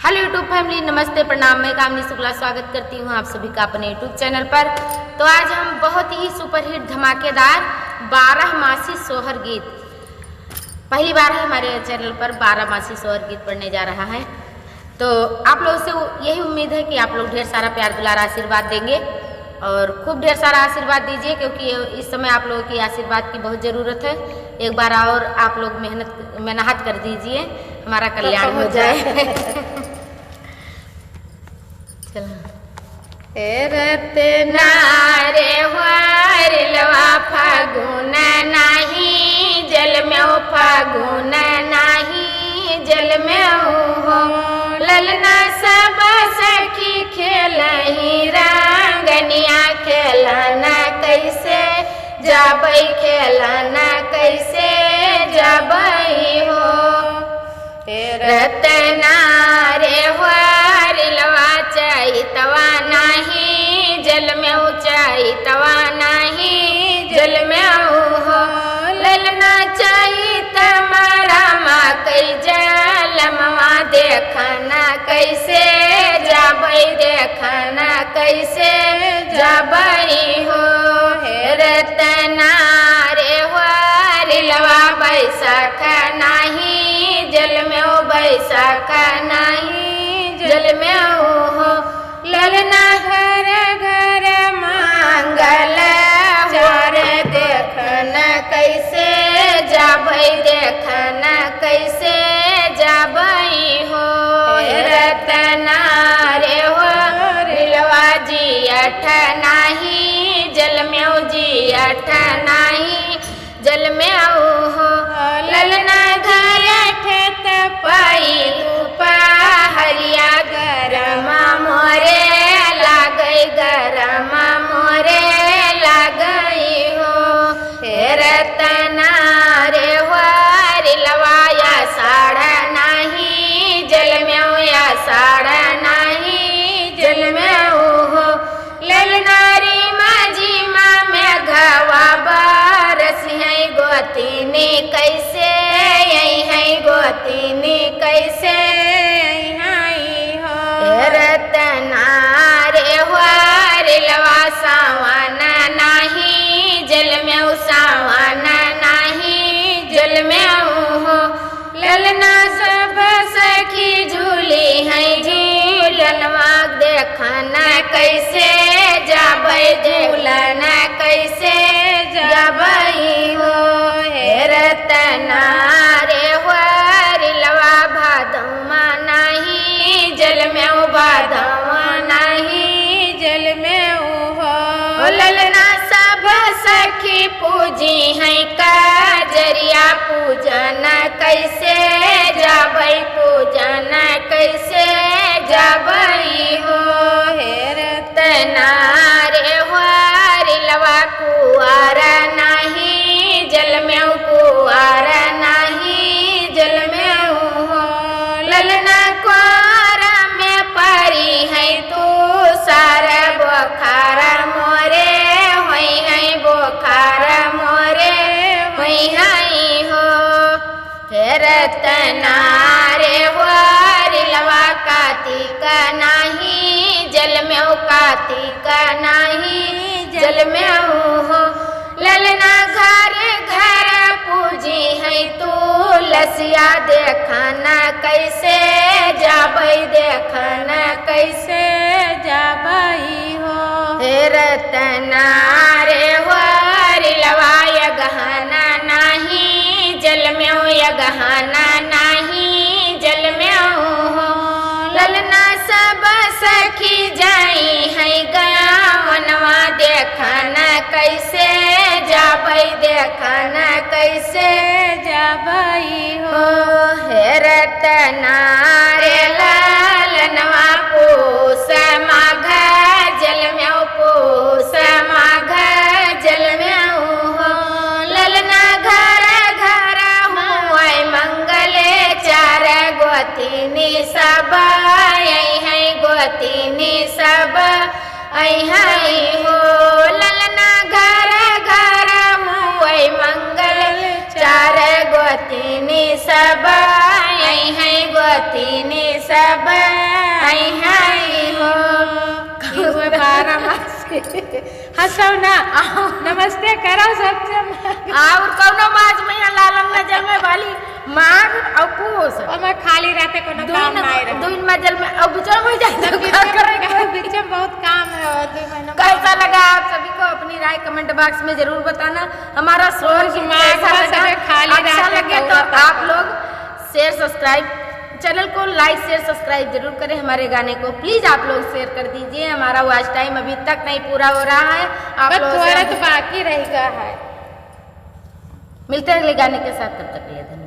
Hello YouTube family, नमस्ते, प्रणाम। मैं कामनी शुक्ला स्वागत करती हूँ आप सभी का अपने यूट्यूब चैनल पर। तो आज हम बहुत ही सुपरहिट धमाकेदार 12 मासी सोहर गीत, पहली बार है हमारे चैनल पर 12 मासी सोहर गीत पढ़ने जा रहा है। तो आप लोग से यही उम्मीद है कि आप लोग ढेर सारा प्यार दुलार आशीर्वाद देंगे और खूब ढेर सारा आशीर्वाद दीजिए, क्योंकि इस समय आप लोगों की आशीर्वाद की बहुत ज़रूरत है। एक बार और आप लोग मेहनत कर दीजिए, हमारा कल्याण हो जाए। रतना रे वारिलवा फागुन नाही, जल में फागुन नाही, जल में हो ललना सब सखी खेलही रंगनिया, खेलना कैसे जाबई, खेलना कैसे जाबई हो। रतना रे वारिलवा चैतवा नाही, जल में ऊंचाई तवा नाही, जल में हो ललना चैत मारा माँ कई जलमवा, देखना कैसे जाबई, देखना कैसे जाबई हो। रतना रे वारिलवा बैसाख नाही, जल में ओ बैसाख नाही, जल में हो ललना घर घर मांगल होर, देखना कैसे जाबई, देखना कैसे जाबई हो। रतना रे वारिलवा जियठ नाही, जल में जियठ नाही, जल में हो ललना घर ठेत पाई हरिया, गरमा मोरे लागई, गरमा मोरे लागई हो। रतना रे वारिलवा या साढ़ नाही, जल में या साढ़ नाही, जल में हो ललनारी माझी माँ में घवा बारस है, गोतीनी कैसे यही है, गोतीनी कैसे रतना रे वारिलवा सावन नाही, जल में सावन नाही, जल में हो ललना सब सखी झूली है, झूलनवा देखना कैसे जाबई, झूलना कैसे जाबई हो। रतना रे वारिलवा भादवा नाही, जल में बाधवा नहीं, जल में हो ललना सब सखी पूजी है, काजरिया पूजन कैसे जाबई, पूजन कैसे जाबई हो। रतना रे वारिलवा कुआर नाही, जल में कुआर नाही, जल में हो ललना कुआर में परी है तू सार, बोखार मोरे होई है, बोखार मोरे होई है हो। रतना रे वारिलवा कार्तिक नाही, जल में कार्तिक नाही, जल में हो ललना घर घर पूजी है तू लसिया, देखना कैसे जाबई, देखना कैसे जाबई हो। रतना रे वारिलवा गहना नाही, जल में गहना नाही, जल में हो ललना सब सखी जाई है गावनवा, देखना कैसे जाबई, देखना कैसे जाबई हो। रतना रे ललनवा पूस माघ, जल में पूस माघ, जल में हो ललना घर घर हुआ मंगल, चार गोतीनी सब आई है, गोतीनी सब आई है हो ललना घर घर हुआ मंगल, चार गोतीनी सब आई है, गोतीनी सब हंसो ना, नमस्ते करो सबसे। और कौनो माज में यहाँ लालन नजर में वाली मांग और पूछ और मैं खाली रहते कोनो काम नहीं रहे। दुइन मजल में अब बिचड़ में जाए तो क्या करेंगे? बीच में बहुत काम है और 2 महीनों कैसा लगा आप सभी को अपनी राय कमेंट बॉक्स में जरूर बताना। हमारा सोहर गीत कैसा लगा? अच्छा लगे तो आप लोग शेयर सब्सक्राइब चैनल को लाइक शेयर सब्सक्राइब जरूर करें। हमारे गाने को प्लीज आप लोग शेयर कर दीजिए। हमारा वॉच टाइम अभी तक नहीं पूरा हो रहा है, आप लोग थोड़ा तो बाकी रहेगा है। मिलते हैं अगले गाने के साथ, तब तक के लिए धन्यवाद।